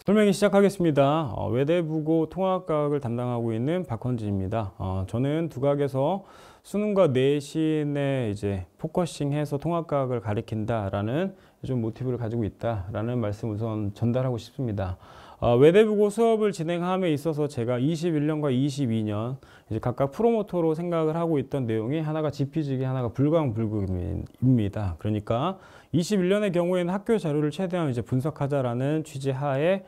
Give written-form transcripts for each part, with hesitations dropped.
설명이 시작하겠습니다. 외대부고 통합과학을 담당하고 있는 박헌진입니다. 저는 두각에서 수능과 내신에 이제 포커싱해서 통합과학을 가리킨다라는 좀 모티브를 가지고 있다라는 말씀 우선 전달하고 싶습니다. 외대부고 수업을 진행함에 있어서 제가 21년과 22년 이제 각각 프로모터로 생각을 하고 있던 내용이 하나가 지피지기, 하나가 불광불급입니다. 그러니까 21년의 경우에는 학교 자료를 최대한 이제 분석하자라는 취지 하에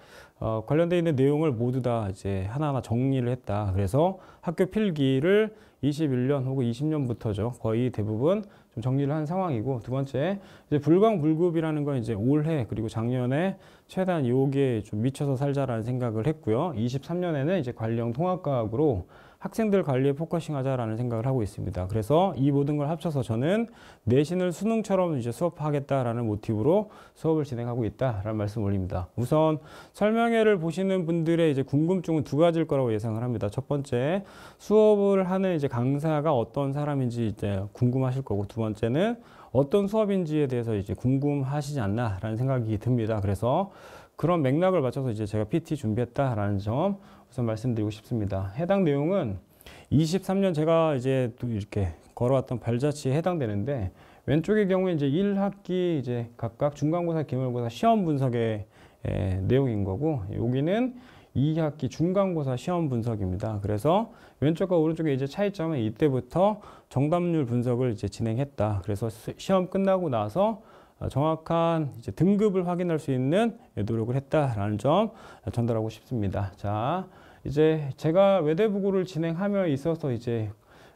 관련되어 있는 내용을 모두 다 이제 하나하나 정리를 했다. 그래서 학교 필기를 21년 혹은 20년부터죠. 거의 대부분 좀 정리를 한 상황이고, 두 번째 이제 불광불급이라는 건 이제 올해 그리고 작년에 최대한 여기에 좀 미쳐서 살자라는 생각을 했고요. 23년에는 이제 관련 통합과학으로 학생들 관리에 포커싱하자라는 생각을 하고 있습니다. 그래서 이 모든 걸 합쳐서 저는 내신을 수능처럼 이제 수업하겠다라는 모티브로 수업을 진행하고 있다라는 말씀을 올립니다. 우선 설명회를 보시는 분들의 이제 궁금증은 두 가지일 거라고 예상을 합니다. 첫 번째, 수업을 하는 이제 강사가 어떤 사람인지 이제 궁금하실 거고, 두 번째는 어떤 수업인지에 대해서 이제 궁금하시지 않나라는 생각이 듭니다. 그래서 그런 맥락을 맞춰서 이제 제가 PT 준비했다라는 점 우선 말씀드리고 싶습니다. 해당 내용은 23년 제가 이제 또 이렇게 걸어왔던 발자취에 해당되는데, 왼쪽의 경우에 이제 1학기 이제 각각 중간고사, 기말고사 시험 분석의 내용인 거고, 여기는 2학기 중간고사 시험 분석입니다. 그래서 왼쪽과 오른쪽의 이제 차이점은 이때부터 정답률 분석을 이제 진행했다. 그래서 시험 끝나고 나서 정확한 이제 등급을 확인할 수 있는 노력을 했다라는 점 전달하고 싶습니다. 자, 이제 제가 외대부고를 진행하며 있어서 이제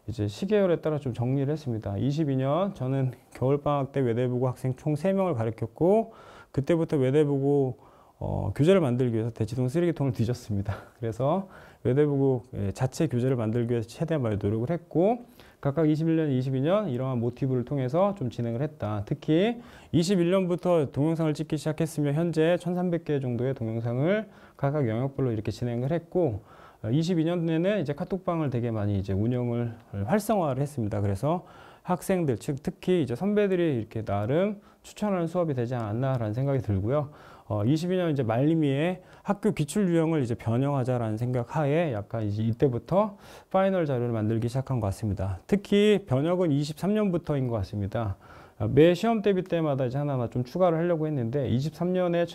시계열에 따라 좀 정리를 했습니다. 22년 저는 겨울방학 때 외대부고 학생 총 3명을 가르쳤고, 그때부터 외대부고 교재를 만들기 위해서 대치동 쓰레기통을 뒤졌습니다. 그래서 외대부고 자체 교재를 만들기 위해서 최대한 많이 노력을 했고, 각각 21년, 22년 이러한 모티브를 통해서 좀 진행을 했다. 특히 21년부터 동영상을 찍기 시작했으며 현재 1300개 정도의 동영상을 각각 영역별로 이렇게 진행을 했고, 22년에는 이제 카톡방을 되게 많이 이제 운영을 활성화를 했습니다. 그래서 학생들, 즉 특히 이제 선배들이 이렇게 나름 추천하는 수업이 되지 않았나라는 생각이 들고요. 22년 이제 말미에 학교 기출 유형을 이제 변형하자라는 생각 하에 약간 이제 이때부터 파이널 자료를 만들기 시작한 것 같습니다. 특히 변형은 23년부터인 것 같습니다. 매 시험 대비 때마다 이제 하나하나 좀 추가를 하려고 했는데, 23년에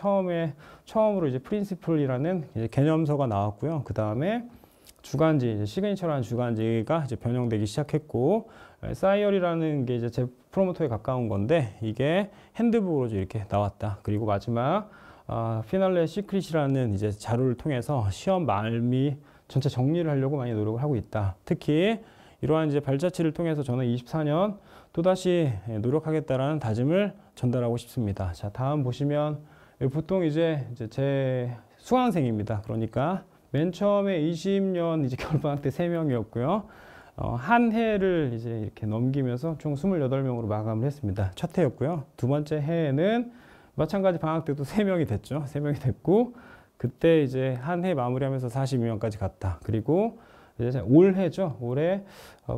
처음으로 이제 프린시플이라는 이제 개념서가 나왔고요. 그 다음에 주간지, 이제 시그니처라는 주간지가 이제 변형되기 시작했고, 사이얼이라는 게 이제 제 프로모터에 가까운 건데, 이게 핸드북으로 이렇게 나왔다. 그리고 마지막 피날레 시크릿이라는 이제 자료를 통해서 시험 말미 전체 정리를 하려고 많이 노력을 하고 있다. 특히 이러한 이제 발자취를 통해서 저는 24년 또다시 노력하겠다라는 다짐을 전달하고 싶습니다. 자, 다음 보시면 보통 이제 제 수강생입니다. 그러니까 맨 처음에 20년 이제 겨울방학 때 3명이었고요. 한 해를 이제 이렇게 넘기면서 총 28명으로 마감을 했습니다. 첫 해였고요. 두 번째 해에는 마찬가지 방학 때도 3명이 됐죠. 3명이 됐고, 그때 이제 한 해 마무리하면서 42명까지 갔다. 그리고 이제 올해죠. 올해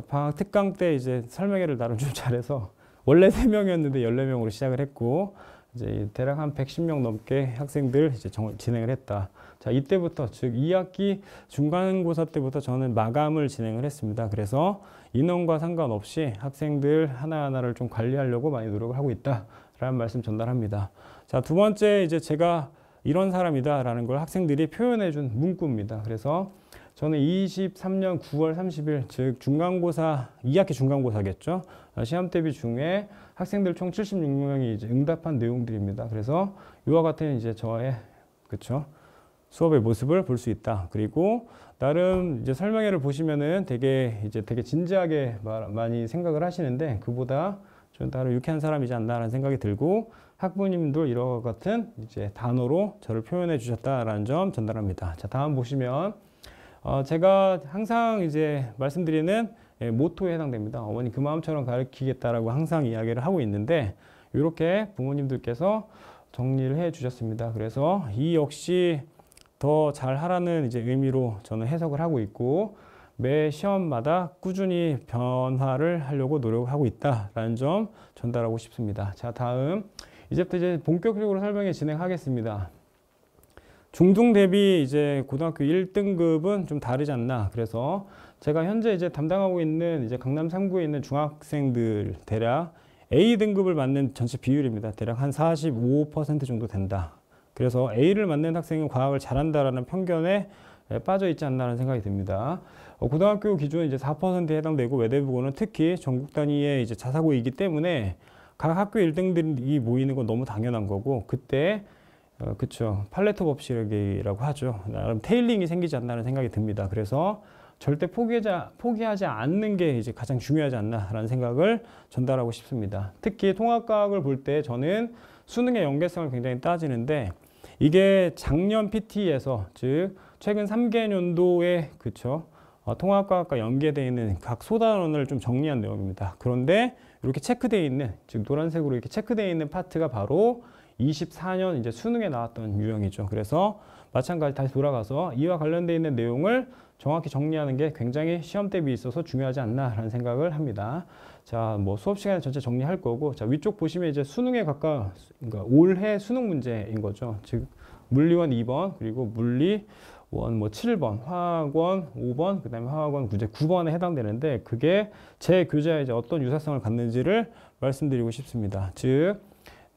방학 특강 때 이제 설명회를 나름 좀 잘해서 원래 3명이었는데 14명으로 시작을 했고, 이제 대략 한 110명 넘게 학생들 이제 진행을 했다. 자, 이때부터 즉 2학기 중간고사 때부터 저는 마감을 진행을 했습니다. 그래서 인원과 상관없이 학생들 하나하나를 좀 관리하려고 많이 노력을 하고 있다라는 말씀 전달합니다. 자, 두 번째 이제 제가 이런 사람이다라는 걸 학생들이 표현해 준 문구입니다. 그래서 저는 23년 9월 30일, 즉 중간고사, 2학기 중간고사겠죠. 시험 대비 중에 학생들 총 76명이 이제 응답한 내용들입니다. 그래서 이와 같은 이제 저의 그쵸 수업의 모습을 볼 수 있다. 그리고 나름 이제 설명회를 보시면은 되게 진지하게 많이 생각을 하시는데, 그보다 좀 다른 유쾌한 사람이지 않나라는 생각이 들고, 학부모님도 이와 같은 이제 단어로 저를 표현해 주셨다라는 점 전달합니다. 자, 다음 보시면 제가 항상 이제 말씀드리는 모토에 해당됩니다. 어머니 그 마음처럼 가르치겠다라고 항상 이야기를 하고 있는데, 이렇게 부모님들께서 정리를 해 주셨습니다. 그래서 이 역시 더 잘하라는 이제 의미로 저는 해석을 하고 있고, 매 시험마다 꾸준히 변화를 하려고 노력하고 있다라는 점 전달하고 싶습니다. 자, 다음 이제부터 이제 본격적으로 설명회 진행하겠습니다. 중등 대비 이제 고등학교 1등급은 좀 다르지 않나. 그래서 제가 현재 이제 담당하고 있는 이제 강남 3구에 있는 중학생들 대략 A 등급을 맞는 전체 비율입니다. 대략 한 45% 정도 된다. 그래서 A를 맞는 학생은 과학을 잘한다라는 편견에 빠져 있지 않나라는 생각이 듭니다. 고등학교 기준은 이제 4%에 해당되고 외대부고는 특히 전국 단위의 이제 자사고이기 때문에 각 학교 1등들이 모이는 건 너무 당연한 거고, 그때 그쵸, 팔레트 법칙이라고 하죠. 나름 테일링이 생기지 않나라는 생각이 듭니다. 그래서 절대 포기하지 않는 게 이제 가장 중요하지 않나라는 생각을 전달하고 싶습니다. 특히 통합과학을 볼 때 저는 수능의 연계성을 굉장히 따지는데, 이게 작년 PT에서 즉 최근 3개년도에 그쵸, 통합과학과 연계되어 있는 각 소단원을 좀 정리한 내용입니다. 그런데 이렇게 체크되어 있는, 즉 노란색으로 이렇게 체크되어 있는 파트가 바로 24년 이제 수능에 나왔던 유형이죠. 그래서 마찬가지 다시 돌아가서 이와 관련되어 있는 내용을 정확히 정리하는 게 굉장히 시험 대비에 있어서 중요하지 않나라는 생각을 합니다. 자, 뭐 수업 시간에 전체 정리할 거고, 자, 위쪽 보시면 이제 수능에 가까운, 그러니까 올해 수능 문제인 거죠. 즉 물리원 2번, 그리고 물리원 뭐 7번, 화학원 5번, 그다음에 화학원 구제 9번에 해당되는데, 그게 제 교재와 이제 어떤 유사성을 갖는지를 말씀드리고 싶습니다. 즉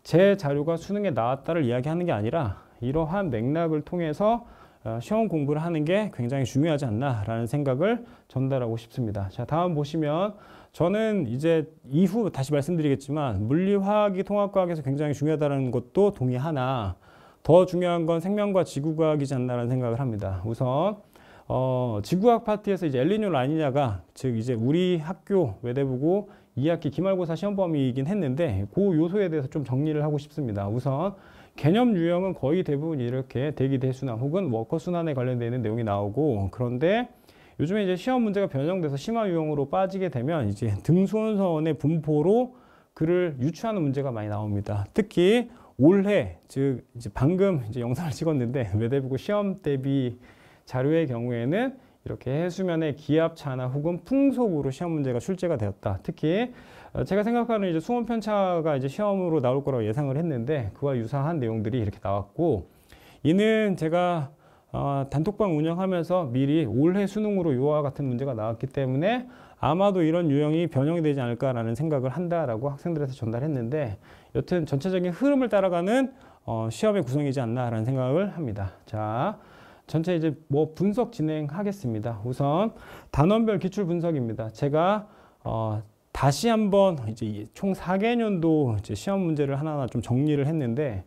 제 자료가 수능에 나왔다를 이야기하는 게 아니라 이러한 맥락을 통해서 시험 공부를 하는 게 굉장히 중요하지 않나라는 생각을 전달하고 싶습니다. 자, 다음 보시면 저는 이제 이후 다시 말씀드리겠지만 물리화학이 통합과학에서 굉장히 중요하다는 것도 동의하나, 더 중요한 건 생명과 지구과학이지 않나라는 생각을 합니다. 우선 지구학 파트에서 이제 엘니뇨 라니냐가, 즉 이제 우리 학교 외대부고 2학기 기말고사 시험 범위이긴 했는데, 그 요소에 대해서 좀 정리를 하고 싶습니다. 우선 개념 유형은 거의 대부분 이렇게 대기 대순환 혹은 워커 순환에 관련되어 있는 내용이 나오고, 그런데 요즘에 이제 시험 문제가 변형돼서 심화 유형으로 빠지게 되면 이제 등손선의 분포로 그를 유추하는 문제가 많이 나옵니다. 특히 올해, 즉 이제 방금 이제 영상을 찍었는데 외대부고 시험 대비 자료의 경우에는 이렇게 해수면의 기압차나 혹은 풍속으로 시험 문제가 출제가 되었다. 특히 제가 생각하는 이제 수험 편차가 이제 시험으로 나올 거라고 예상을 했는데, 그와 유사한 내용들이 이렇게 나왔고, 이는 제가 단톡방 운영하면서 미리 올해 수능으로 이와 같은 문제가 나왔기 때문에 아마도 이런 유형이 변형이 되지 않을까라는 생각을 한다라고 학생들한테 전달했는데, 여튼 전체적인 흐름을 따라가는 시험의 구성이지 않나라는 생각을 합니다. 자, 전체 이제 뭐 분석 진행하겠습니다. 우선 단원별 기출 분석입니다. 제가 다시 한번 이제 총 4개년도 이제 시험 문제를 하나하나 좀 정리를 했는데,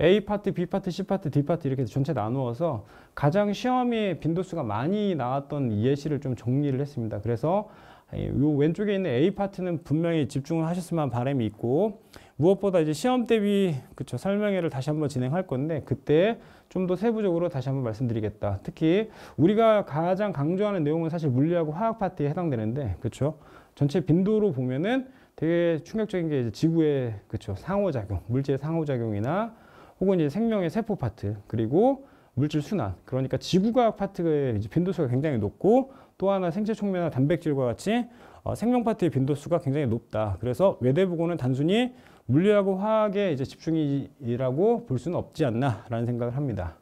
A 파트, B 파트, C 파트, D 파트 이렇게 전체 나누어서 가장 시험에 빈도수가 많이 나왔던 예시를 좀 정리를 했습니다. 그래서 요 왼쪽에 있는 A 파트는 분명히 집중을 하셨으면 바람이 있고, 무엇보다 이제 시험 대비 그쵸 설명회를 다시 한번 진행할 건데, 그때 좀 더 세부적으로 다시 한번 말씀드리겠다. 특히 우리가 가장 강조하는 내용은 사실 물리하고 화학 파트에 해당되는데, 그쵸 전체 빈도로 보면은 되게 충격적인 게 이제 지구의 그쵸 상호작용, 물질의 상호작용이나 혹은 이제 생명의 세포 파트, 그리고 물질 순환, 그러니까 지구과학 파트의 이제 빈도수가 굉장히 높고, 또 하나 생체 촉매나 단백질과 같이 생명 파트의 빈도수가 굉장히 높다. 그래서 외대부고는 단순히 물리하고 화학에 이제 집중이라고 볼 수는 없지 않나라는 생각을 합니다.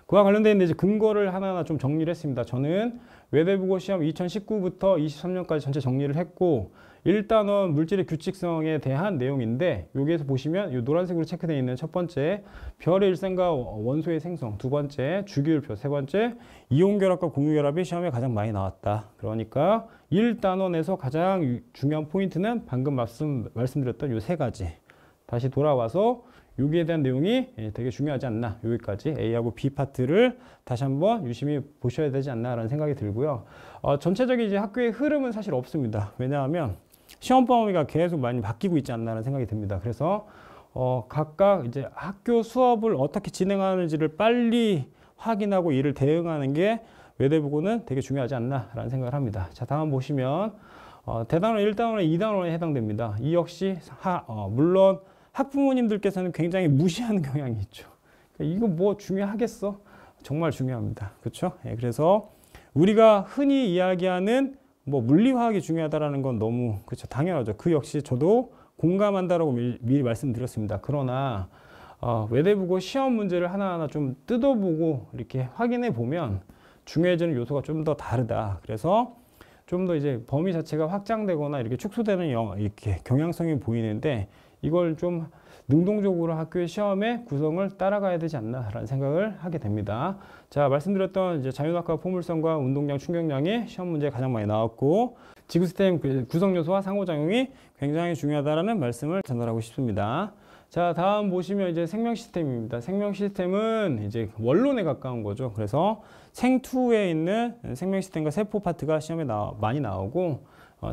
그와 관련된 이제 근거를 하나하나 좀 정리를 했습니다. 저는 외대부고 시험 2019부터 23년까지 전체 정리를 했고, 1단원 물질의 규칙성에 대한 내용인데, 여기에서 보시면 이 노란색으로 체크되어 있는 첫 번째 별의 일생과 원소의 생성, 두 번째 주기율표, 세 번째 이온결합과 공유결합이 시험에 가장 많이 나왔다. 그러니까 1단원에서 가장 중요한 포인트는 방금 말씀드렸던 이 세 가지. 다시 돌아와서 여기에 대한 내용이 되게 중요하지 않나. 여기까지 A하고 B 파트를 다시 한번 유심히 보셔야 되지 않나라는 생각이 들고요. 전체적인 이제 학교의 흐름은 사실 없습니다. 왜냐하면 시험 범위가 계속 많이 바뀌고 있지 않나라는 생각이 듭니다. 그래서 각각 이제 학교 수업을 어떻게 진행하는지를 빨리 확인하고 이를 대응하는 게 외대부고는 되게 중요하지 않나라는 생각을 합니다. 자, 다음 보시면 대단원 1단원에 2단원에 해당됩니다. 이 역시 물론 학부모님들께서는 굉장히 무시하는 경향이 있죠. 이거 뭐 중요하겠어? 정말 중요합니다. 그렇죠? 예, 그래서 우리가 흔히 이야기하는 뭐 물리화학이 중요하다라는 건 너무 그렇죠 당연하죠. 그 역시 저도 공감한다라고 미리 말씀드렸습니다. 그러나 외대국어 시험 문제를 하나하나 좀 뜯어보고 이렇게 확인해 보면 중요해지는 요소가 좀 더 다르다. 그래서 좀 더 이제 범위 자체가 확장되거나 이렇게 축소되는 이렇게 경향성이 보이는데 이걸 좀 능동적으로 학교의 시험의 구성을 따라가야 되지 않나라는 생각을 하게 됩니다. 자, 말씀드렸던 이제 자연학과 포물선과 운동량, 충격량이 시험 문제에 가장 많이 나왔고 지구 시스템 구성 요소와 상호작용이 굉장히 중요하다라는 말씀을 전달하고 싶습니다. 자, 다음 보시면 이제 생명 시스템입니다. 생명 시스템은 이제 원론에 가까운 거죠. 그래서 생투에 있는 생명 시스템과 세포 파트가 시험에 많이 나오고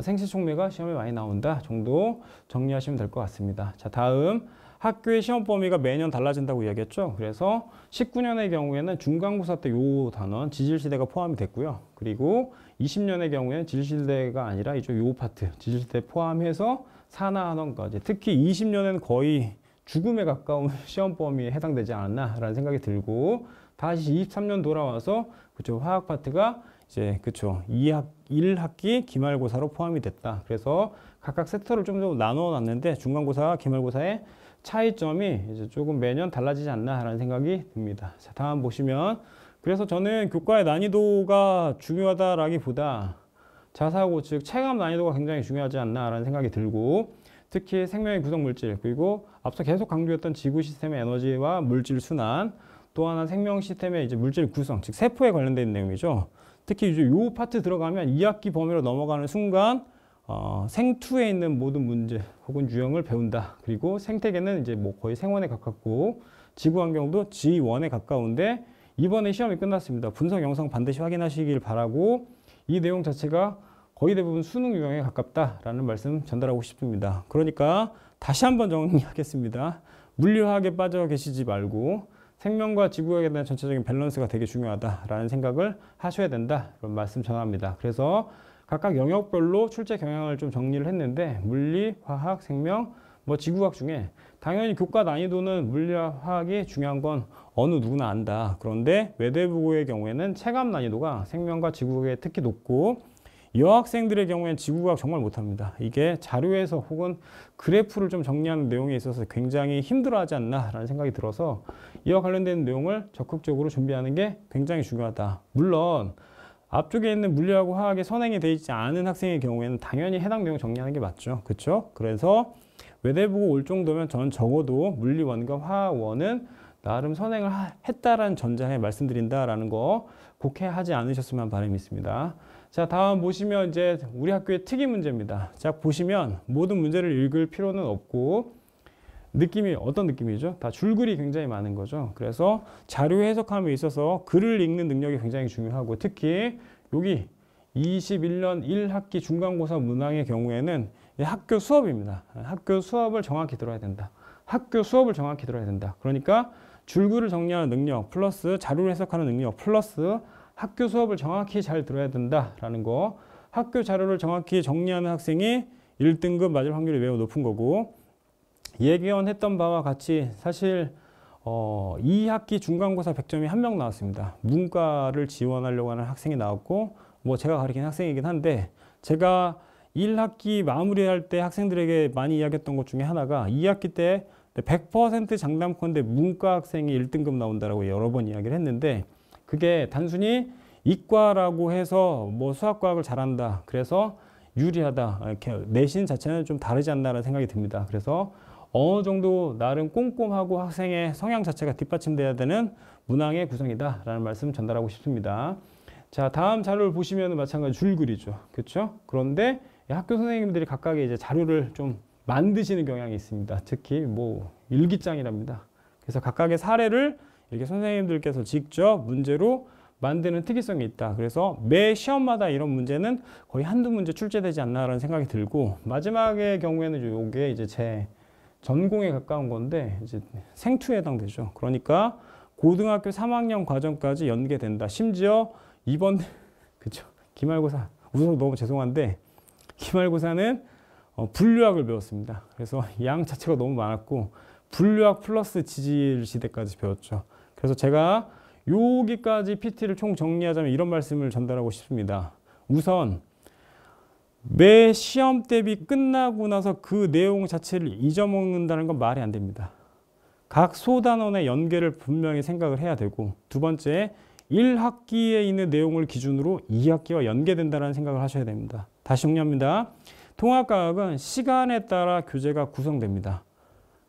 생체촉매가 시험에 많이 나온다 정도 정리하시면 될 것 같습니다. 자, 다음 학교의 시험 범위가 매년 달라진다고 이야기했죠. 그래서 19년의 경우에는 중간고사 때 요 단원 지질시대가 포함이 됐고요. 그리고 20년의 경우에는 지질시대가 아니라 이쪽 요 파트 지질시대 포함해서 산하한원까지, 특히 20년에는 거의 죽음에 가까운 시험 범위에 해당되지 않았나라는 생각이 들고, 다시 23년 돌아와서 그쵸 화학 파트가 이제 그쵸 1학기 기말고사로 포함이 됐다. 그래서 각각 섹터를 좀 더 나눠 놨는데 중간고사와 기말고사의 차이점이 이제 조금 매년 달라지지 않나라는 생각이 듭니다. 자, 다음 보시면, 그래서 저는 교과의 난이도가 중요하다라기보다 자사고 즉 체감 난이도가 굉장히 중요하지 않나라는 생각이 들고, 특히 생명의 구성 물질, 그리고 앞서 계속 강조했던 지구 시스템의 에너지와 물질 순환, 또 하나 생명 시스템의 이제 물질 구성, 즉 세포에 관련된 내용이죠. 특히 이제 요 파트 들어가면 2학기 범위로 넘어가는 순간 생투에 있는 모든 문제 혹은 유형을 배운다. 그리고 생태계는 이제 뭐 거의 생원에 가깝고 지구 환경도 G1에 가까운데 이번에 시험이 끝났습니다. 분석 영상 반드시 확인하시길 바라고, 이 내용 자체가 거의 대부분 수능 유형에 가깝다라는 말씀 전달하고 싶습니다. 그러니까 다시 한번 정리하겠습니다. 물리화학에 빠져 계시지 말고 생명과 지구에 대한 전체적인 밸런스가 되게 중요하다라는 생각을 하셔야 된다, 이런 말씀 전합니다. 그래서 각각 영역별로 출제 경향을 좀 정리를 했는데, 물리, 화학, 생명, 뭐 지구과학 중에 당연히 교과 난이도는 물리와 화학이 중요한 건 어느 누구나 안다. 그런데 외대부고의 경우에는 체감 난이도가 생명과 지구과학에 특히 높고, 여학생들의 경우에는 지구과학 정말 못합니다. 이게 자료에서 혹은 그래프를 좀 정리하는 내용에 있어서 굉장히 힘들어하지 않나라는 생각이 들어서 이와 관련된 내용을 적극적으로 준비하는 게 굉장히 중요하다. 물론 앞쪽에 있는 물리하고 화학에 선행이 되어 있지 않은 학생의 경우에는 당연히 해당 내용 정리하는 게 맞죠. 그렇죠? 그래서 외대부고 올 정도면 전 적어도 물리원과 화학원은 나름 선행을 했다라는 전제하에 말씀드린다라는 거 곡해하지 않으셨으면 바람이 있습니다. 자, 다음 보시면 이제 우리 학교의 특이 문제입니다. 자, 보시면 모든 문제를 읽을 필요는 없고 느낌이 어떤 느낌이죠? 다 줄글이 굉장히 많은 거죠. 그래서 자료 해석함에 있어서 글을 읽는 능력이 굉장히 중요하고, 특히 여기 21년 1학기 중간고사 문항의 경우에는 학교 수업입니다. 학교 수업을 정확히 들어야 된다. 학교 수업을 정확히 들어야 된다. 그러니까 줄글을 정리하는 능력 플러스 자료를 해석하는 능력 플러스 학교 수업을 정확히 잘 들어야 된다라는 거. 학교 자료를 정확히 정리하는 학생이 1등급 맞을 확률이 매우 높은 거고, 예견했던 바와 같이 사실 2학기 중간고사 100점이 한 명 나왔습니다. 문과를 지원하려고 하는 학생이 나왔고, 뭐 제가 가르친 학생이긴 한데, 제가 1학기 마무리할 때 학생들에게 많이 이야기했던 것 중에 하나가 2학기 때 100% 장담컨대 문과 학생이 1등급 나온다라고 여러 번 이야기를 했는데, 그게 단순히 이과라고 해서 뭐 수학과학을 잘한다, 그래서 유리하다, 이렇게 내신 자체는 좀 다르지 않나라는 생각이 듭니다. 그래서 어느 정도 나름 꼼꼼하고 학생의 성향 자체가 뒷받침돼야 되는 문항의 구성이다라는 말씀 전달하고 싶습니다. 자, 다음 자료를 보시면 마찬가지 줄글이죠. 그렇죠? 그런데 학교 선생님들이 각각의 이제 자료를 좀 만드시는 경향이 있습니다. 특히 뭐 일기장이랍니다. 그래서 각각의 사례를 이렇게 선생님들께서 직접 문제로 만드는 특이성이 있다. 그래서 매 시험마다 이런 문제는 거의 한두 문제 출제되지 않나라는 생각이 들고, 마지막의 경우에는 이게 이제 제 전공에 가까운 건데 이제 생투에 해당되죠. 그러니까 고등학교 3학년 과정까지 연계된다. 심지어 이번 그쵸 기말고사, 우선 너무 죄송한데 기말고사는 분류학을 배웠습니다. 그래서 양 자체가 너무 많았고 분류학 플러스 지질 시대까지 배웠죠. 그래서 제가 여기까지 PT를 총 정리하자면 이런 말씀을 전달하고 싶습니다. 우선 매 시험 대비 끝나고 나서 그 내용 자체를 잊어먹는다는 건 말이 안 됩니다. 각 소단원의 연계를 분명히 생각을 해야 되고, 두 번째, 1학기에 있는 내용을 기준으로 2학기와 연계된다는 생각을 하셔야 됩니다. 다시 정리합니다. 통합과학은 시간에 따라 교재가 구성됩니다.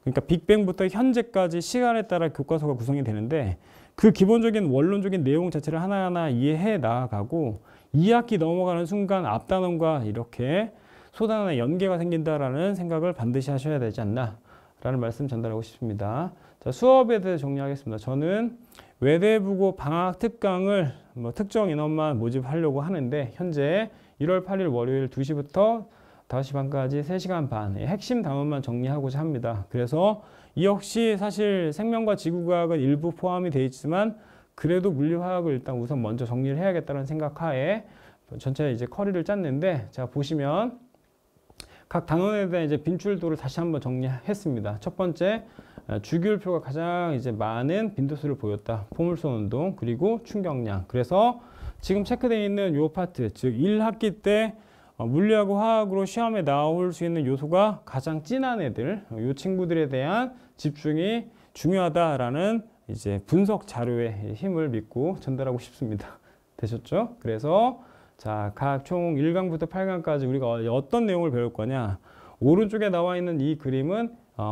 그러니까 빅뱅부터 현재까지 시간에 따라 교과서가 구성이 되는데, 그 기본적인 원론적인 내용 자체를 하나하나 이해해 나아가고 2학기 넘어가는 순간 앞단원과 이렇게 소단원의 연계가 생긴다라는 생각을 반드시 하셔야 되지 않나 라는 말씀 전달하고 싶습니다. 자, 수업에 대해서 정리하겠습니다. 저는 외대부고 방학 특강을 특정 인원만 모집하려고 하는데, 현재 1월 8일 월요일 2시부터 5시 반까지 3시간 반 핵심 단원만 정리하고자 합니다. 그래서 이 역시 사실 생명과 지구과학은 일부 포함이 되어 있지만, 그래도 물리화학을 일단 우선 먼저 정리를 해야겠다는 생각하에 전체 이제 커리를 짰는데, 자 보시면 각 단원에 대한 이제 빈출도를 다시 한번 정리했습니다. 첫 번째, 주기율표가 가장 이제 많은 빈도수를 보였다. 포물선 운동, 그리고 충격량. 그래서 지금 체크되어 있는 요 파트, 즉 1학기 때 물리하고 화학으로 시험에 나올 수 있는 요소가 가장 진한 애들, 이 친구들에 대한 집중이 중요하다라는 이제 분석 자료의 힘을 믿고 전달하고 싶습니다. 되셨죠? 그래서 자, 각 총 1강부터 8강까지 우리가 어떤 내용을 배울 거냐. 오른쪽에 나와 있는 이 그림은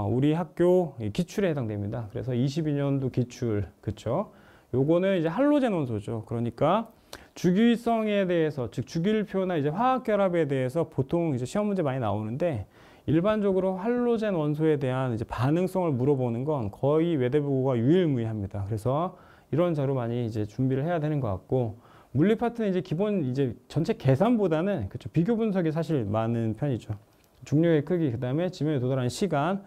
우리 학교 기출에 해당됩니다. 그래서 22년도 기출, 그쵸? 요거는 이제 할로젠 원소죠. 그러니까 주기성에 대해서, 즉 주기율표나 이제 화학 결합에 대해서 보통 이제 시험 문제 많이 나오는데, 일반적으로 할로젠 원소에 대한 이제 반응성을 물어보는 건 거의 외대부고가 유일무이합니다. 그래서 이런 자료 많이 이제 준비를 해야 되는 것 같고, 물리 파트는 이제 기본 이제 전체 계산보다는 그쵸, 비교 분석이 사실 많은 편이죠. 중력의 크기, 그 다음에 지면에 도달하는 시간.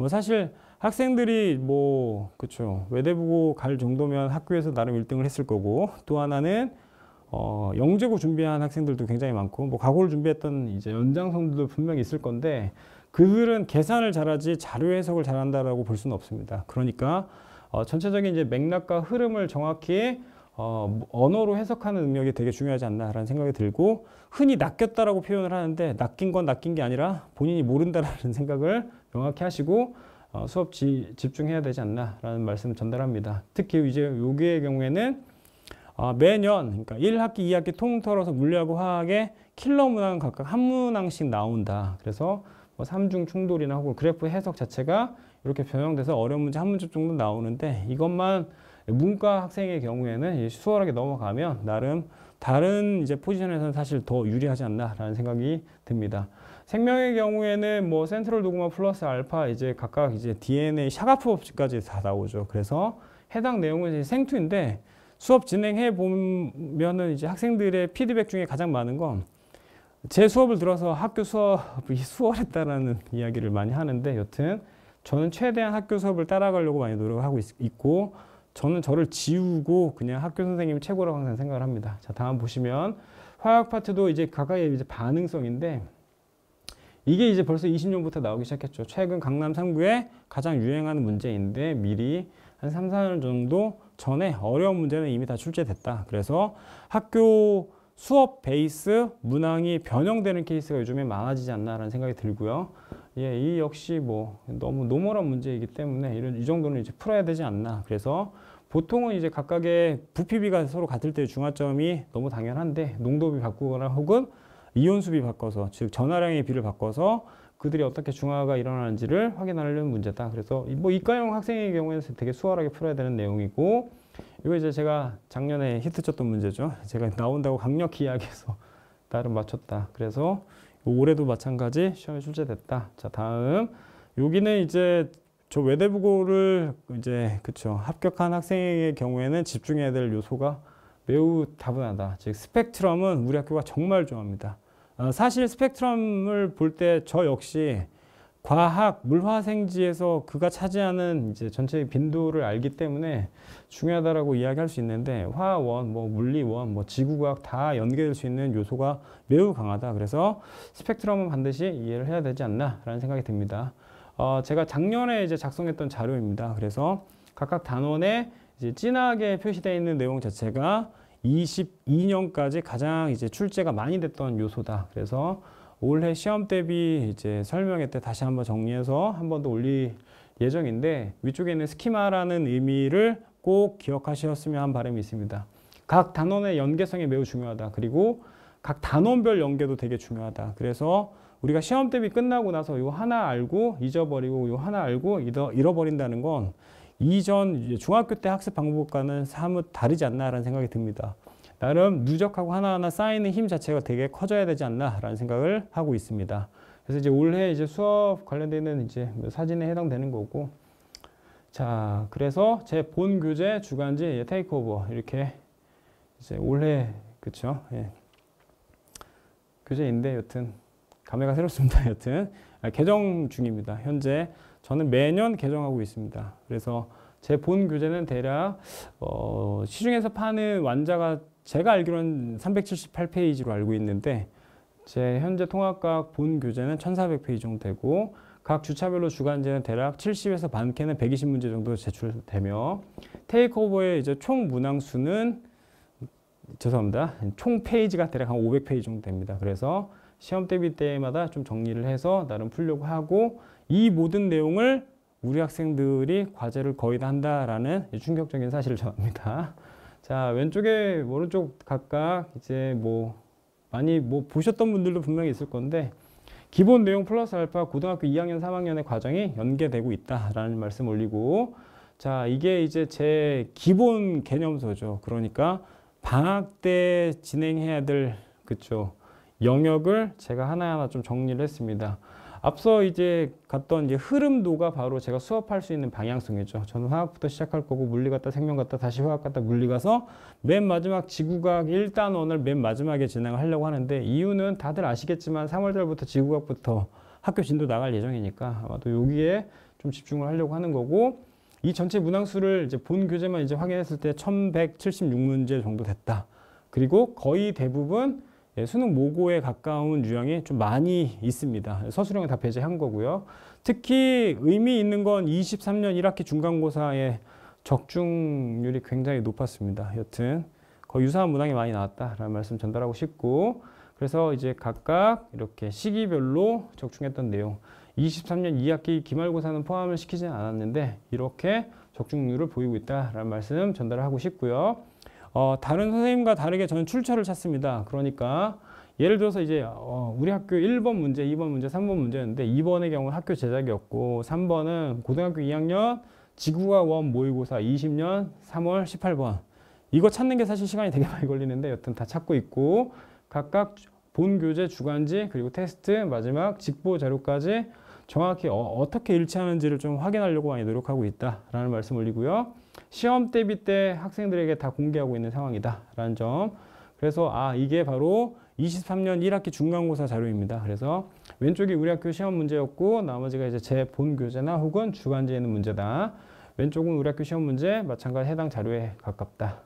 사실 학생들이 그쵸, 외대부고 갈 정도면 학교에서 나름 1등을 했을 거고, 또 하나는 영재고 준비한 학생들도 굉장히 많고, 과고를 준비했던 이제 연장생들도 분명히 있을 건데, 그들은 계산을 잘하지 자료 해석을 잘한다라고 볼 수는 없습니다. 그러니까 전체적인 이제 맥락과 흐름을 정확히 언어로 해석하는 능력이 되게 중요하지 않나라는 생각이 들고, 흔히 낚였다라고 표현을 하는데, 낚인 건 낚인 게 아니라 본인이 모른다라는 생각을 명확히 하시고 수업 집중해야 되지 않나라는 말씀을 전달합니다. 특히 이제 여기의 경우에는 매년, 그러니까 1학기, 2학기 통틀어서 물리하고 화학의 킬러 문항은 각각 한 문항씩 나온다. 그래서 삼중 충돌이나 혹은 그래프 해석 자체가 이렇게 변형돼서 어려운 문제 한 문제 정도 나오는데, 이것만 문과 학생의 경우에는 수월하게 넘어가면 나름 다른 이제 포지션에서는 사실 더 유리하지 않나라는 생각이 듭니다. 생명의 경우에는 센트럴 도그마 플러스 알파 이제 각각 이제 DNA 샤가프 법칙까지 다 나오죠. 그래서 해당 내용은 이제 생투인데, 수업 진행해 보면은 이제 학생들의 피드백 중에 가장 많은 건 제 수업을 들어서 학교 수업이 수월했다라는 이야기를 많이 하는데, 여튼 저는 최대한 학교 수업을 따라가려고 많이 노력을 하고 있고, 저는 저를 지우고 그냥 학교 선생님이 최고라고 항상 생각을 합니다. 자, 다음 보시면 화학 파트도 이제 각각의 이제 반응성인데, 이게 이제 벌써 20년부터 나오기 시작했죠. 최근 강남 3구에 가장 유행하는 문제인데, 미리 한 3, 4년 정도 전에 어려운 문제는 이미 다 출제됐다. 그래서 학교 수업 베이스 문항이 변형되는 케이스가 요즘에 많아지지 않나라는 생각이 들고요. 예, 이 역시 너무 노멀한 문제이기 때문에 이 정도는 이제 풀어야 되지 않나. 그래서 보통은 이제 각각의 부피비가 서로 같을 때 중화점이 너무 당연한데, 농도비 바꾸거나 혹은 이온수비 바꿔서, 즉 전하량의 비를 바꿔서 그들이 어떻게 중화가 일어나는지를 확인하려는 문제다. 그래서 이과형 학생의 경우에는 되게 수월하게 풀어야 되는 내용이고, 이거 이제 제가 작년에 히트 쳤던 문제죠. 제가 나온다고 강력히 이야기해서 나름 맞췄다. 그래서 올해도 마찬가지 시험에 출제됐다. 자, 다음 여기는 이제 저 외대부고를 이제 합격한 학생의 경우에는 집중해야 될 요소가 매우 다분하다. 즉 스펙트럼은 우리 학교가 정말 좋아합니다. 사실 스펙트럼을 볼 때 저 역시 과학, 물화생지에서 그가 차지하는 이제 전체의 빈도를 알기 때문에 중요하다라고 이야기할 수 있는데, 화원, 물리원, 지구과학 다 연계될 수 있는 요소가 매우 강하다. 그래서 스펙트럼은 반드시 이해를 해야 되지 않나라는 생각이 듭니다. 제가 작년에 이제 작성했던 자료입니다. 그래서 각각 단원에 이제 진하게 표시되어 있는 내용 자체가 22년까지 가장 이제 출제가 많이 됐던 요소다. 그래서 올해 시험 대비 이제 설명회 때 다시 한번 정리해서 한 번 더 올릴 예정인데 위쪽에 있는 스키마라는 의미를 꼭 기억하셨으면 한 바람이 있습니다. 각 단원의 연계성이 매우 중요하다. 그리고 각 단원별 연계도 되게 중요하다. 그래서 우리가 시험 대비 끝나고 나서 요 하나 알고 잊어버리고 요 하나 알고 잃어버린다는 건 이전 중학교 때 학습 방법과는 사뭇 다르지 않나라는 생각이 듭니다. 나름 누적하고 하나하나 쌓이는 힘 자체가 되게 커져야 되지 않나라는 생각을 하고 있습니다. 그래서 이제 올해 이제 수업 관련되는 이제 사진에 해당되는 거고, 자, 그래서 제 본 교재 주간지 테이크오버 이렇게 이제 올해 그쵸? 예. 교재인데 여튼 감회가 새롭습니다. 여튼 개정 중입니다. 현재 저는 매년 개정하고 있습니다. 그래서 제 본 교재는 대략 시중에서 파는 완자가 제가 알기로는 378페이지로 알고 있는데 제 현재 통합과학 본 교재는 1400페이지 정도 되고 각 주차별로 주간지는 대략 70에서 많게는 120문제 정도 제출되며 테이크오버의 이제 총 문항수는 죄송합니다. 총 페이지가 대략 한 500페이지 정도 됩니다. 그래서 시험 대비 때마다 좀 정리를 해서 나름 풀려고 하고 이 모든 내용을 우리 학생들이 과제를 거의 다 한다라는 충격적인 사실을 전합니다. 자, 왼쪽에 오른쪽 각각 이제 많이 보셨던 분들도 분명히 있을 건데 기본 내용 플러스 알파 고등학교 2학년, 3학년의 과정이 연계되고 있다라는 말씀 올리고 자, 이게 이제 제 기본 개념서죠. 그러니까 방학 때 진행해야 될 그쵸 영역을 제가 하나하나 좀 정리를 했습니다. 앞서 이제 갔던 이제 흐름도가 바로 제가 수업할 수 있는 방향성이죠. 저는 화학부터 시작할 거고 물리 갔다 생명 갔다 다시 화학 갔다 물리 가서 맨 마지막 지구과학 1단원을 맨 마지막에 진행을 하려고 하는데 이유는 다들 아시겠지만 3월달부터 지구과학부터 학교 진도 나갈 예정이니까 아마도 여기에 좀 집중을 하려고 하는 거고 이 전체 문항수를 이제 본 교재만 이제 확인했을 때 1176문제 정도 됐다. 그리고 거의 대부분 수능 모고에 가까운 유형이 좀 많이 있습니다. 서술형은 다 배제한 거고요. 특히 의미 있는 건 23년 1학기 중간고사의 적중률이 굉장히 높았습니다. 여튼 거의 유사한 문항이 많이 나왔다라는 말씀 전달하고 싶고 그래서 이제 각각 이렇게 시기별로 적중했던 내용 23년 2학기 기말고사는 포함을 시키지 않았는데 이렇게 적중률을 보이고 있다라는 말씀 전달을 하고 싶고요. 다른 선생님과 다르게 저는 출처를 찾습니다. 그러니까 예를 들어서 이제 우리 학교 1번 문제, 2번 문제, 3번 문제였는데 2번의 경우는 학교 제작이었고 3번은 고등학교 2학년 지구과학 원 모의고사 20년 3월 18번 이거 찾는 게 사실 시간이 되게 많이 걸리는데 여튼 다 찾고 있고 각각 본 교재 주간지 그리고 테스트 마지막 직보 자료까지 정확히 어떻게 일치하는지를 좀 확인하려고 많이 노력하고 있다라는 말씀 올리고요. 시험 대비 때 학생들에게 다 공개하고 있는 상황이다라는 점. 그래서 이게 바로 23년 1학기 중간고사 자료입니다. 그래서 왼쪽이 우리 학교 시험 문제였고 나머지가 이제 제 본 교재나 혹은 주간지에 있는 문제다. 왼쪽은 우리 학교 시험 문제 마찬가지 해당 자료에 가깝다.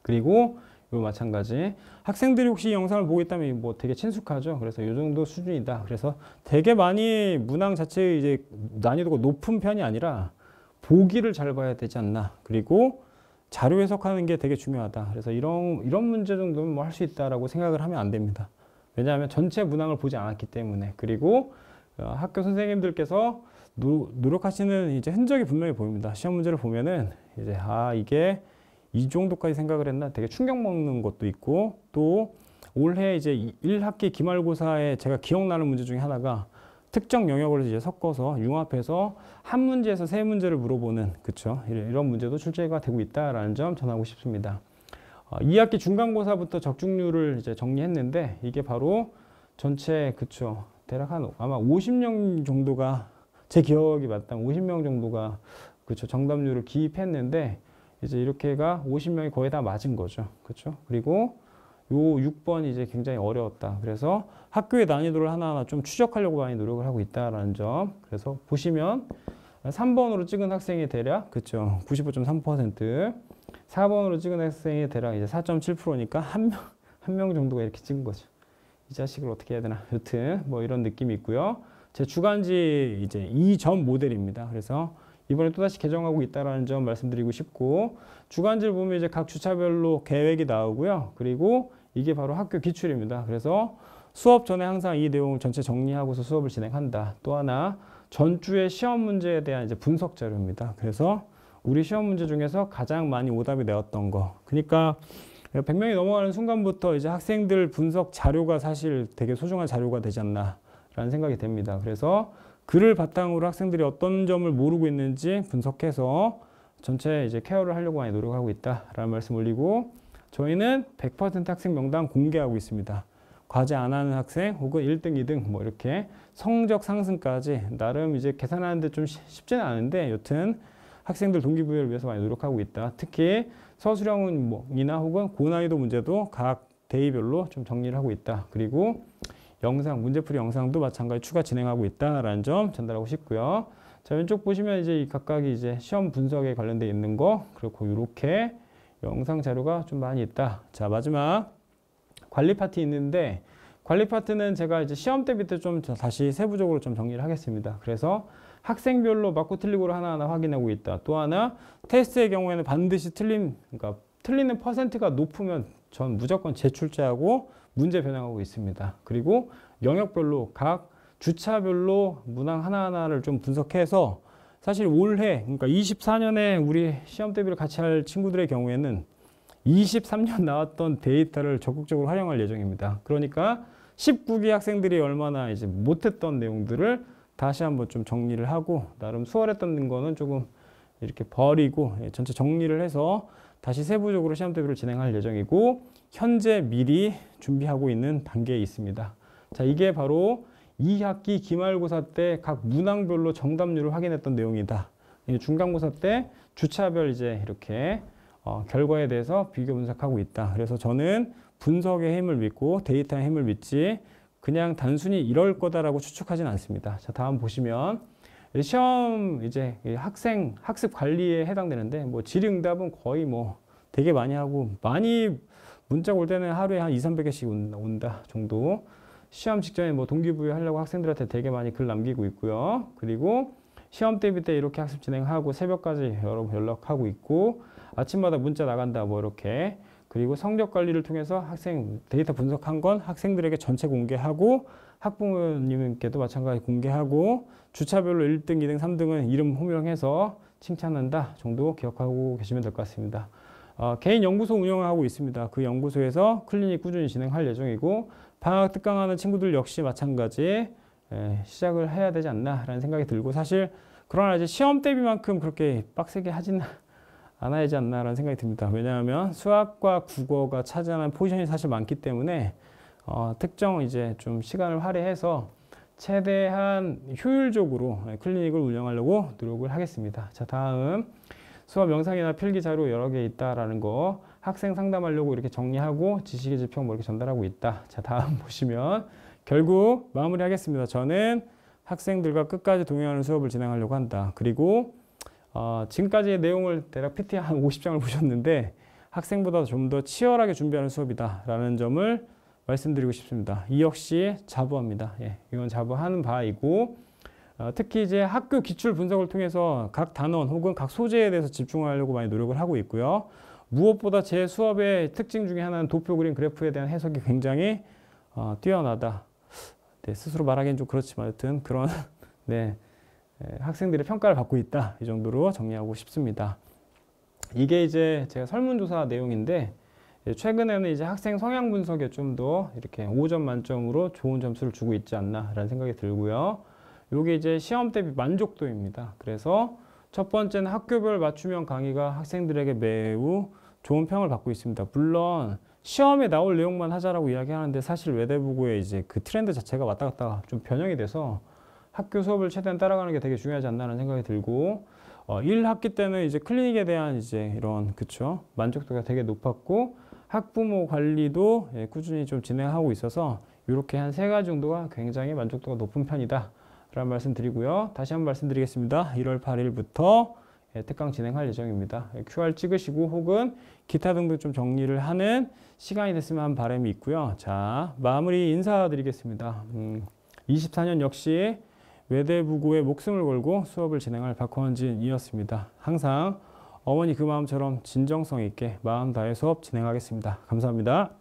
그리고 요 마찬가지 학생들이 혹시 이 영상을 보고 있다면 되게 친숙하죠. 그래서 이 정도 수준이다. 그래서 되게 많이 문항 자체 이제 난이도가 높은 편이 아니라 보기를 잘 봐야 되지 않나. 그리고 자료 해석하는 게 되게 중요하다. 그래서 이런 문제 정도는 할 수 있다라고 생각을 하면 안 됩니다. 왜냐하면 전체 문항을 보지 않았기 때문에. 그리고 학교 선생님들께서 노력하시는 이제 흔적이 분명히 보입니다. 시험 문제를 보면은 이제 이게 이 정도까지 생각을 했나 되게 충격 먹는 것도 있고 또 올해 이제 1학기 기말고사에 제가 기억나는 문제 중에 하나가 특정 영역을 이제 섞어서 융합해서 한 문제에서 세 문제를 물어보는 그쵸 이런 문제도 출제가 되고 있다라는 점 전하고 싶습니다. 2학기 중간고사부터 적중률을 이제 정리했는데 이게 바로 전체 그쵸 대략 아마 50명 정도가 제 기억이 맞다면 50명 정도가 그쵸 정답률을 기입했는데 이제 이렇게가 50명이 거의 다 맞은 거죠. 그렇죠? 그리고 요 6번 이제 굉장히 어려웠다. 그래서 학교의 난이도를 하나하나 좀 추적하려고 많이 노력을 하고 있다라는 점. 그래서 보시면 3번으로 찍은 학생이 대략 그렇죠. 95.3%. 4번으로 찍은 학생이 대략 이제 4.7%니까 한 명 정도가 이렇게 찍은 거죠. 이 자식을 어떻게 해야 되나. 여튼 이런 느낌이 있고요. 제 주간지 이제 이전 모델입니다. 그래서 이번에 또다시 개정하고 있다는 점 말씀드리고 싶고 주간지를 보면 이제 각 주차별로 계획이 나오고요. 그리고 이게 바로 학교 기출입니다. 그래서 수업 전에 항상 이 내용을 전체 정리하고서 수업을 진행한다. 또 하나 전주의 시험 문제에 대한 이제 분석 자료입니다. 그래서 우리 시험 문제 중에서 가장 많이 오답이 나왔던 거. 그러니까 100명이 넘어가는 순간부터 이제 학생들 분석 자료가 사실 되게 소중한 자료가 되지 않나라는 생각이 됩니다. 그래서 글을 바탕으로 학생들이 어떤 점을 모르고 있는지 분석해서 전체 이제 케어를 하려고 많이 노력하고 있다라는 말씀 올리고, 저희는 100% 학생 명단 공개하고 있습니다. 과제 안 하는 학생 혹은 1등, 2등 뭐 이렇게 성적 상승까지 나름 이제 계산하는데 좀 쉽지는 않은데 여튼 학생들 동기부여를 위해서 많이 노력하고 있다. 특히 서술형이나 혹은 고난이도 문제도 각 대의별로 좀 정리를 하고 있다. 그리고 영상, 문제풀이 영상도 마찬가지 추가 진행하고 있다라는 점 전달하고 싶고요. 자, 왼쪽 보시면 이제 각각이 이제 시험 분석에 관련돼 있는 거, 그렇고 이렇게 영상 자료가 좀 많이 있다. 자, 마지막 관리 파트 있는데, 관리 파트는 제가 이제 시험 때 밑에 좀 다시 세부적으로 좀 정리를 하겠습니다. 그래서 학생별로 맞고 틀리고를 하나하나 확인하고 있다. 또 하나, 테스트의 경우에는 반드시 그러니까 틀리는 퍼센트가 높으면 전 무조건 재출제하고 문제 변형하고 있습니다. 그리고 영역별로 각 주차별로 문항 하나하나를 좀 분석해서 사실 올해, 그러니까 24년에 우리 시험 대비를 같이 할 친구들의 경우에는 23년 나왔던 데이터를 적극적으로 활용할 예정입니다. 그러니까 19기 학생들이 얼마나 이제 못했던 내용들을 다시 한번 좀 정리를 하고, 나름 수월했던 거는 조금 이렇게 버리고 전체 정리를 해서 다시 세부적으로 시험 대비를 진행할 예정이고, 현재 미리 준비하고 있는 단계에 있습니다. 자, 이게 바로 2학기 기말고사 때 각 문항별로 정답률을 확인했던 내용이다. 중간고사 때 주차별 이제 이렇게 결과에 대해서 비교 분석하고 있다. 그래서 저는 분석의 힘을 믿고 데이터의 힘을 믿지 그냥 단순히 이럴 거다라고 추측하지는 않습니다. 자, 다음 보시면 시험 이제 학습 관리에 해당되는데, 뭐 질의응답은 거의 뭐 되게 많이 하고, 많이 문자가 올 때는 하루에 한 200~300개씩 온다 정도. 시험 직전에 뭐 동기부여 하려고 학생들한테 되게 많이 글 남기고 있고요. 그리고 시험 대비 때 이렇게 학습 진행하고 새벽까지 여러 연락하고 있고, 아침마다 문자 나간다 뭐 이렇게. 그리고 성적 관리를 통해서 학생 데이터 분석한 건 학생들에게 전체 공개하고, 학부모님께도 마찬가지 공개하고, 주차별로 1등, 2등, 3등은 이름 호명해서 칭찬한다 정도 기억하고 계시면 될 것 같습니다. 개인 연구소 운영하고 있습니다. 그 연구소에서 클리닉 꾸준히 진행할 예정이고, 방학 특강하는 친구들 역시 마찬가지 시작을 해야 되지 않나라는 생각이 들고, 사실 그러나 이제 시험 대비만큼 그렇게 빡세게 하지는 않아야 하지 않나라는 생각이 듭니다. 왜냐하면 수학과 국어가 차지하는 포지션이 사실 많기 때문에 특정 이제 좀 시간을 할애해서 최대한 효율적으로 클리닉을 운영하려고 노력을 하겠습니다. 자, 다음 수업 영상이나 필기 자료 여러 개 있다라는 거, 학생 상담하려고 이렇게 정리하고 지식의 지평 뭐 이렇게 전달하고 있다. 자, 다음 보시면 결국 마무리하겠습니다. 저는 학생들과 끝까지 동행하는 수업을 진행하려고 한다. 그리고 지금까지의 내용을 대략 PT 한 50장을 보셨는데 학생보다 좀 더 치열하게 준비하는 수업이다 라는 점을 말씀드리고 싶습니다. 이 역시 자부합니다. 예, 이건 자부하는 바이고, 특히 이제 학교 기출 분석을 통해서 각 단원 혹은 각 소재에 대해서 집중하려고 많이 노력을 하고 있고요. 무엇보다 제 수업의 특징 중에 하나는 도표, 그림, 그래프에 대한 해석이 굉장히 뛰어나다. 네, 스스로 말하기엔 좀 그렇지만 하여튼 그런 네, 학생들의 평가를 받고 있다. 이 정도로 정리하고 싶습니다. 이게 이제 제가 설문조사 내용인데, 최근에는 이제 학생 성향 분석에 좀 더 이렇게 5점 만점으로 좋은 점수를 주고 있지 않나라는 생각이 들고요. 요게 이제 시험 대비 만족도입니다. 그래서 첫 번째는 학교별 맞춤형 강의가 학생들에게 매우 좋은 평을 받고 있습니다. 물론 시험에 나올 내용만 하자라고 이야기하는데, 사실 외대부고의 이제 그 트렌드 자체가 왔다 갔다 좀 변형이 돼서 학교 수업을 최대한 따라가는 게 되게 중요하지 않나라는 생각이 들고, 1학기 때는 이제 클리닉에 대한 이제 이런 그쵸 만족도가 되게 높았고, 학부모 관리도 꾸준히 좀 진행하고 있어서 이렇게 한 3가지 정도가 굉장히 만족도가 높은 편이다 라는 말씀 드리고요. 다시 한번 말씀드리겠습니다. 1월 8일부터 특강 진행할 예정입니다. QR 찍으시고 혹은 기타 등등 좀 정리를 하는 시간이 됐으면 하는 바람이 있고요. 자, 마무리 인사드리겠습니다. 24년 역시 외대부고에 목숨을 걸고 수업을 진행할 박헌진이었습니다. 항상 어머니 그 마음처럼 진정성 있게 마음 다해 수업 진행하겠습니다. 감사합니다.